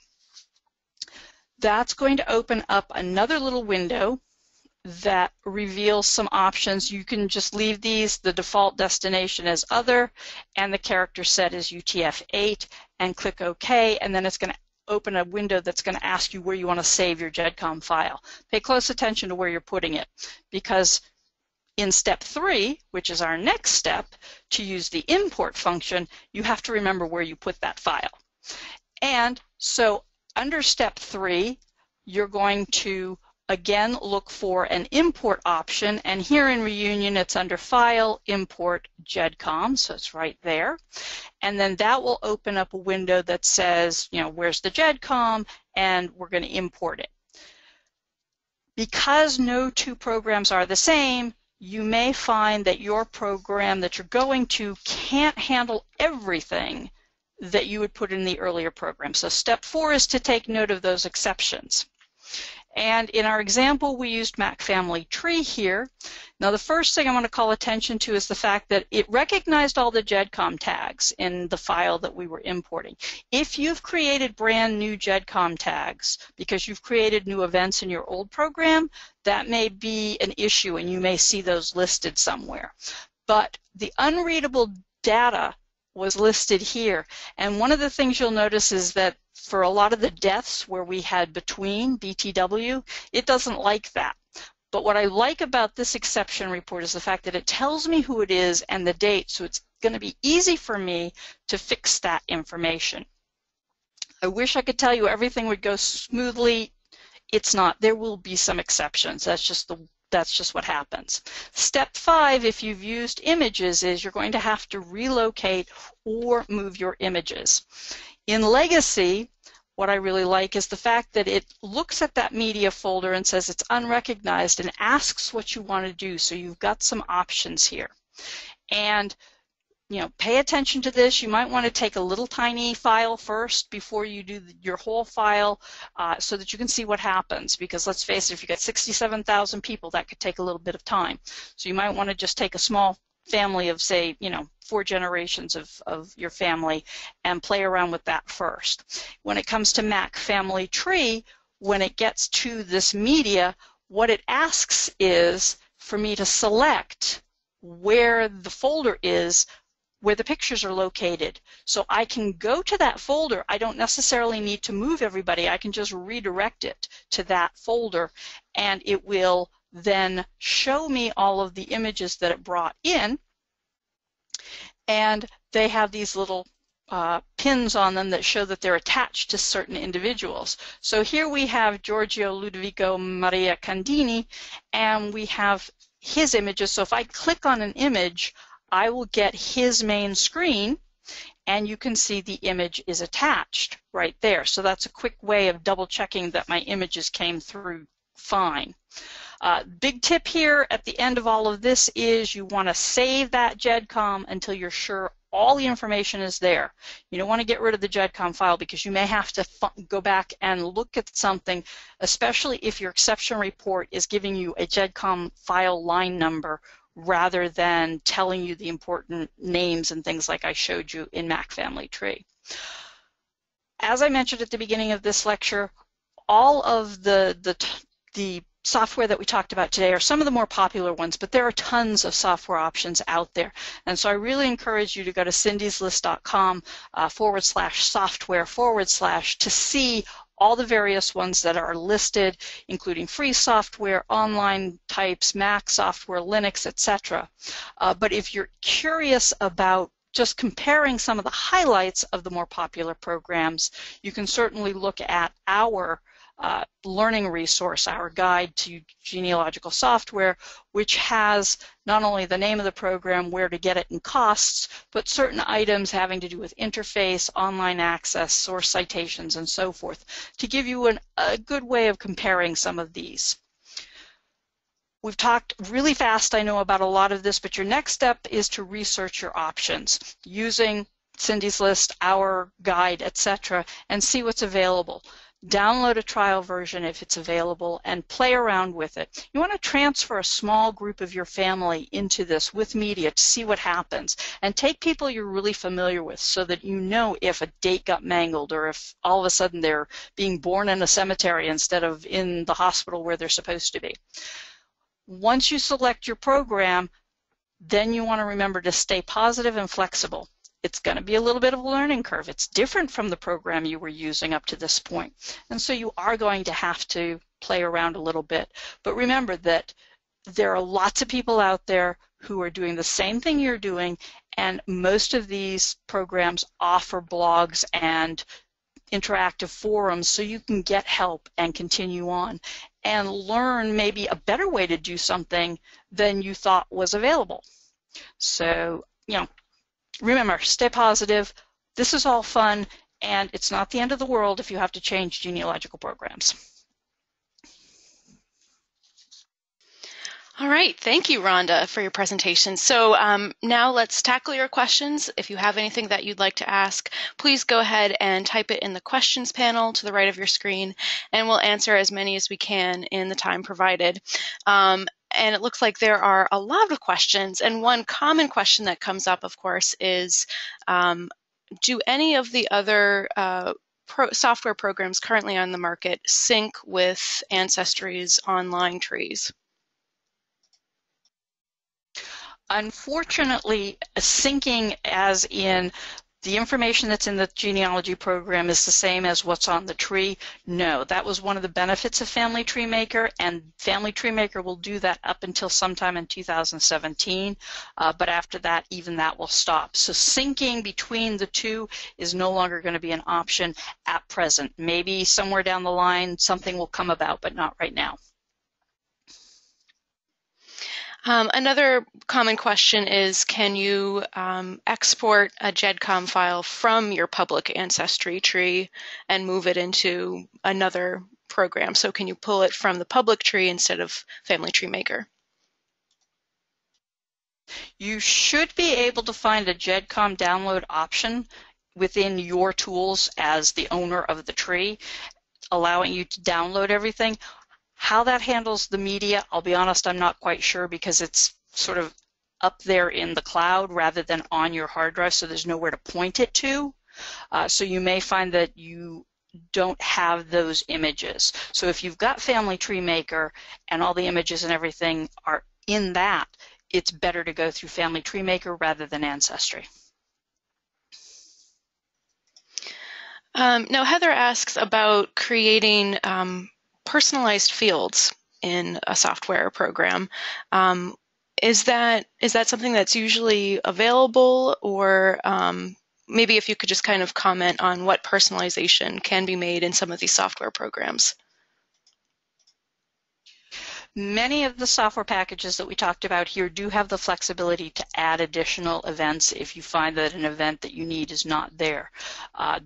That's going to open up another little window that reveals some options. You can just leave these, the default destination as Other, and the character set is UTF-8, and click OK, and then it's going to open a window that's going to ask you where you want to save your GEDCOM file. Pay close attention to where you're putting it, because in step 3, which is our next step, to use the import function, you have to remember where you put that file. And so under step 3, you're going to again look for an import option, and here in Reunion it's under File, Import, GEDCOM, so it's right there. And then that will open up a window that says, you know, where's the GEDCOM, and we're going to import it. Because no two programs are the same, you may find that your program that you're going to can't handle everything that you would put in the earlier program. So step 4 is to take note of those exceptions. And in our example, we used MacFamily Tree here. Now, the first thing I want to call attention to is the fact that it recognized all the GEDCOM tags in the file that we were importing. If you've created brand new GEDCOM tags because you've created new events in your old program, that may be an issue, and you may see those listed somewhere. But the unreadable data was listed here, and one of the things you'll notice is that for a lot of the deaths where we had between BTW, it doesn't like that. But what I like about this exception report is the fact that it tells me who it is and the date, so it's going to be easy for me to fix that information. I wish I could tell you everything would go smoothly. It's not. There will be some exceptions. That's just what happens. Step 5, if you've used images, is you're going to have to relocate or move your images. In Legacy, what I really like is the fact that it looks at that media folder and says it's unrecognized and asks what you want to do. So you've got some options here. And you know, pay attention to this. You might want to take a little tiny file first before you do your whole file so that you can see what happens, because let's face it, if you've got 67,000 people, that could take a little bit of time. So you might want to just take a small family of, say, 4 generations of your family and play around with that first. When it comes to MacFamily Tree, when it gets to this media, what it asks is for me to select where the folder is where the pictures are located. So I can go to that folder. I don't necessarily need to move everybody. I can just redirect it to that folder, and it will then show me all of the images that it brought in, and they have these little pins on them that show that they're attached to certain individuals. So here we have Giorgio Ludovico Maria Candini, and we have his images. So if I click on an image, I will get his main screen, and you can see the image is attached right there. So that's a quick way of double checking that my images came through fine. Big tip here at the end of all of this is you want to save that GEDCOM until you're sure all the information is there. You don't want to get rid of the GEDCOM file because you may have to go back and look at something, especially if your exception report is giving you a GEDCOM file line number rather than telling you the important names and things like I showed you in MacFamily Tree. As I mentioned at the beginning of this lecture, all of the software that we talked about today are some of the more popular ones, but there are tons of software options out there. And so I really encourage you to go to cindyslist.com /software/ to see all the various ones that are listed, including free software, online types, Mac software, Linux, etc. But if you're curious about just comparing some of the highlights of the more popular programs, you can certainly look at our learning resource, our guide to genealogical software, which has not only the name of the program, where to get it, and costs, but certain items having to do with interface, online access, source citations, and so forth, to give you a good way of comparing some of these. We've talked really fast, I know, about a lot of this, but your next step is to research your options using Cindy's list, our guide, etc., and see what's available. Download a trial version if it's available and play around with it. You want to transfer a small group of your family into this with media to see what happens, and take people you're really familiar with so that you know if a date got mangled or if all of a sudden they're being born in a cemetery instead of in the hospital where they're supposed to be. Once you select your program, then you want to remember to stay positive and flexible. It's going to be a little bit of a learning curve. It's different from the program you were using up to this point. And so you are going to have to play around a little bit. But remember that there are lots of people out there who are doing the same thing you're doing, and most of these programs offer blogs and interactive forums so you can get help and continue on and learn maybe a better way to do something than you thought was available. So, remember, stay positive. This is all fun, and it's not the end of the world if you have to change genealogical programs. All right, thank you, Rhonda, for your presentation. So now let's tackle your questions. If you have anything that you'd like to ask, please go ahead and type it in the questions panel to the right of your screen, and we'll answer as many as we can in the time provided. And it looks like there are a lot of questions, and one common question that comes up, of course, is do any of the other software programs currently on the market sync with Ancestry's online trees? Unfortunately, syncing as in the information that's in the genealogy program is the same as what's on the tree. No, that was one of the benefits of Family Tree Maker, and Family Tree Maker will do that up until sometime in 2017, but after that, even that will stop. So syncing between the two is no longer going to be an option at present. Maybe somewhere down the line something will come about, but not right now. Another common question is, can you export a GEDCOM file from your public ancestry tree and move it into another program? So can you pull it from the public tree instead of Family Tree Maker? You should be able to find a GEDCOM download option within your tools as the owner of the tree, allowing you to download everything. How that handles the media, I'll be honest, I'm not quite sure, because it's sort of up there in the cloud rather than on your hard drive, so there's nowhere to point it to. So you may find that you don't have those images. So if you've got Family Tree Maker and all the images and everything are in that, it's better to go through Family Tree Maker rather than Ancestry. Now Heather asks about creating personalized fields in a software program. Is that something that's usually available, or maybe if you could just kind of comment on what personalization can be made in some of these software programs? Many of the software packages that we talked about here do have the flexibility to add additional events if you find that an event that you need is not there.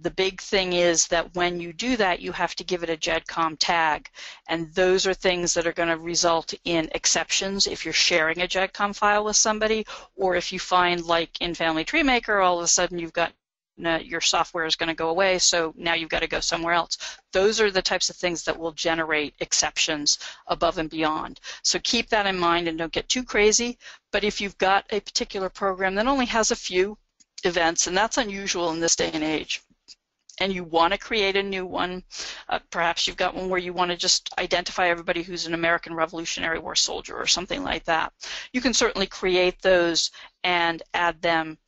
The big thing is that when you do that, you have to give it a GEDCOM tag, and those are things that are going to result in exceptions if you're sharing a GEDCOM file with somebody, or if you find, like in Family Tree Maker, all of a sudden you've got your software is going to go away, so now you've got to go somewhere else. Those are the types of things that will generate exceptions above and beyond. So keep that in mind and don't get too crazy. But if you've got a particular program that only has a few events, and that's unusual in this day and age, and you want to create a new one, perhaps you've got one where you want to just identify everybody who's an American Revolutionary War soldier or something like that, you can certainly create those and add them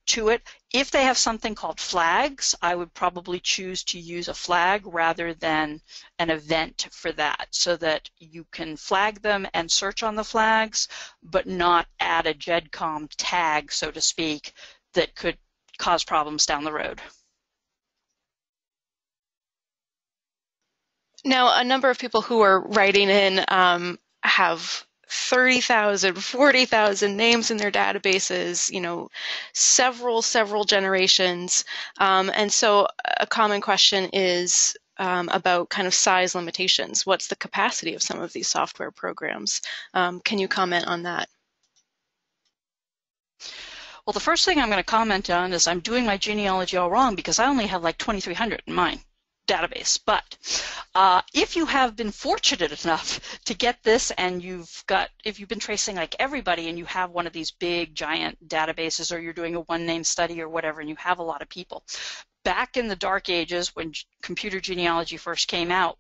to it. If they have something called flags, I would probably choose to use a flag rather than an event for that, so that you can flag them and search on the flags, but not add a GEDCOM tag, so to speak, that could cause problems down the road. Now, a number of people who are writing in have 30,000, 40,000 names in their databases, several generations. And so a common question is about kind of size limitations. What's the capacity of some of these software programs? Can you comment on that? Well, the first thing I'm going to comment on is I'm doing my genealogy all wrong because I only have like 2,300 in mine database. But if you have been fortunate enough to get this and if you've been tracing like everybody and you have one of these big giant databases, or you're doing a one-name study or whatever, and you have a lot of people, back in the dark ages when computer genealogy first came out,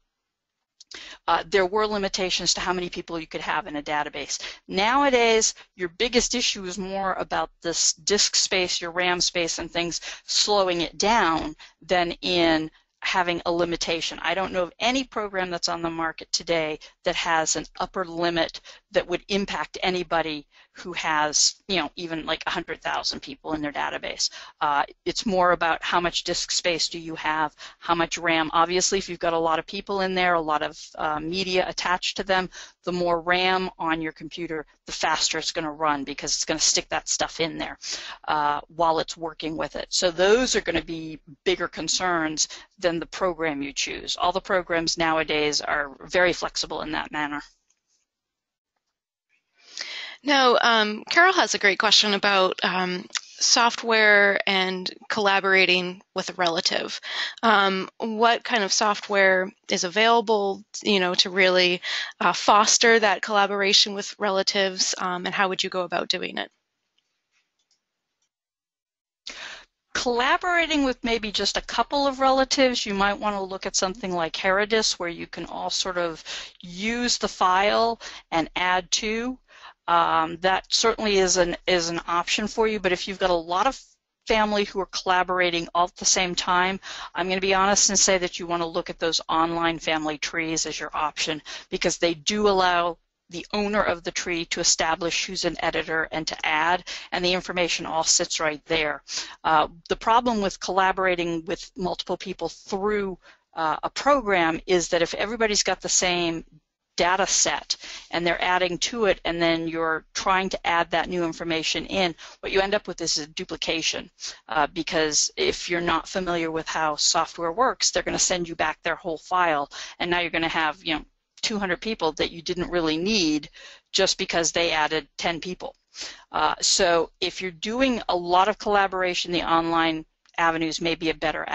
there were limitations to how many people you could have in a database. Nowadays, your biggest issue is more about this disk space, your RAM space, and things slowing it down than in having a limitation. I don't know of any program that's on the market today that has an upper limit that would impact anybody who has, even like 100,000 people in their database. It's more about how much disk space do you have, how much RAM. Obviously, if you've got a lot of people in there, a lot of media attached to them, the more RAM on your computer, the faster it's going to run because it's going to stick that stuff in there while it's working with it. So those are going to be bigger concerns than the program you choose. All the programs nowadays are very flexible in that manner. Now, Carol has a great question about software and collaborating with a relative. What kind of software is available, to really foster that collaboration with relatives, and how would you go about doing it? Collaborating with maybe just a couple of relatives, you might want to look at something like Heredis, where you can all sort of use the file and add to. That certainly is an option for you, but if you've got a lot of family who are collaborating all at the same time, I'm going to be honest and say that you want to look at those online family trees as your option, because they do allow the owner of the tree to establish who's an editor and to add, and the information all sits right there. The problem with collaborating with multiple people through a program is that if everybody's got the same data set and they're adding to it, and then you're trying to add that new information in, what you end up with is a duplication, because if you're not familiar with how software works, they're going to send you back their whole file, and now you're going to have 200 people that you didn't really need just because they added 10 people. So if you're doing a lot of collaboration, the online avenues may be a better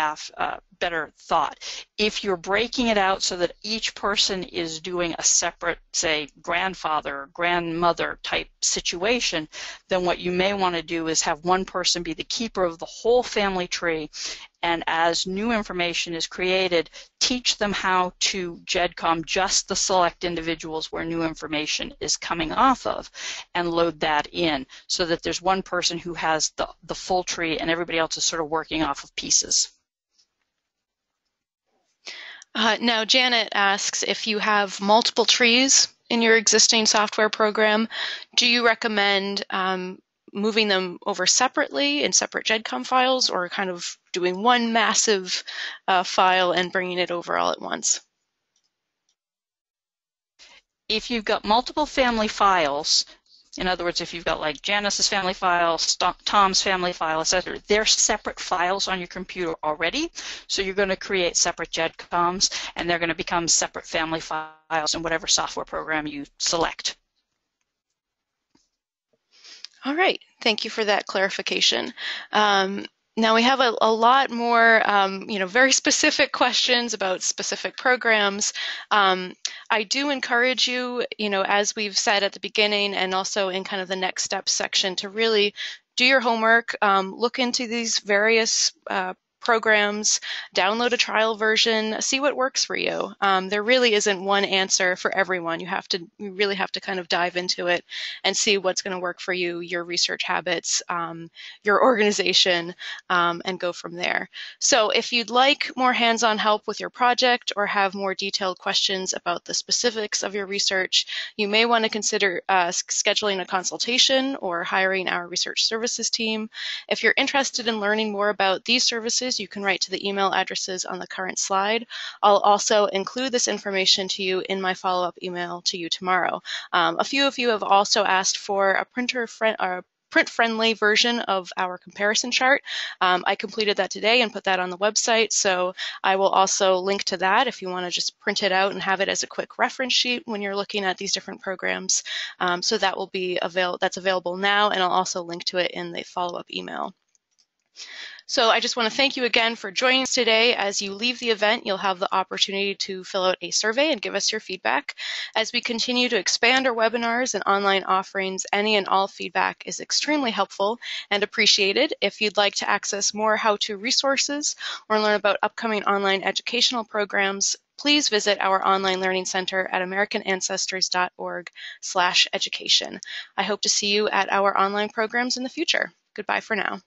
thought. If you're breaking it out so that each person is doing a separate, say, grandfather or grandmother type situation, then what you may want to do is have one person be the keeper of the whole family tree, and as new information is created, teach them how to GEDCOM just the select individuals where new information is coming off of, and load that in so that there's one person who has the full tree and everybody else is sort of working off of pieces. Now, Janet asks, if you have multiple trees in your existing software program, do you recommend moving them over separately in separate GEDCOM files, or kind of doing one massive file and bringing it over all at once? If you've got multiple family files, in other words, if you've got like Janice's family file, Tom's family file, etc., they're separate files on your computer already, so you're going to create separate GEDCOMs, and they're going to become separate family files in whatever software program you select. All right, thank you for that clarification. Now we have a lot more, very specific questions about specific programs. I do encourage you, as we've said at the beginning and also in kind of the next steps section, to really do your homework, look into these various programs, download a trial version, see what works for you. There really isn't one answer for everyone. You really have to kind of dive into it and see what's going to work for you, your research habits, your organization, and go from there. So if you'd like more hands-on help with your project or have more detailed questions about the specifics of your research, you may want to consider scheduling a consultation or hiring our research services team. If you're interested in learning more about these services, you can write to the email addresses on the current slide. I'll also include this information to you in my follow-up email to you tomorrow. A few of you have also asked for a print-friendly version of our comparison chart. I completed that today and put that on the website, so I will also link to that if you want to just print it out and have it as a quick reference sheet when you're looking at these different programs. So that will be that's available now, and I'll also link to it in the follow-up email. So I just want to thank you again for joining us today. As you leave the event, you'll have the opportunity to fill out a survey and give us your feedback. As we continue to expand our webinars and online offerings, any and all feedback is extremely helpful and appreciated. If you'd like to access more how-to resources or learn about upcoming online educational programs, please visit our online learning center at americanancestors.org/education. I hope to see you at our online programs in the future. Goodbye for now.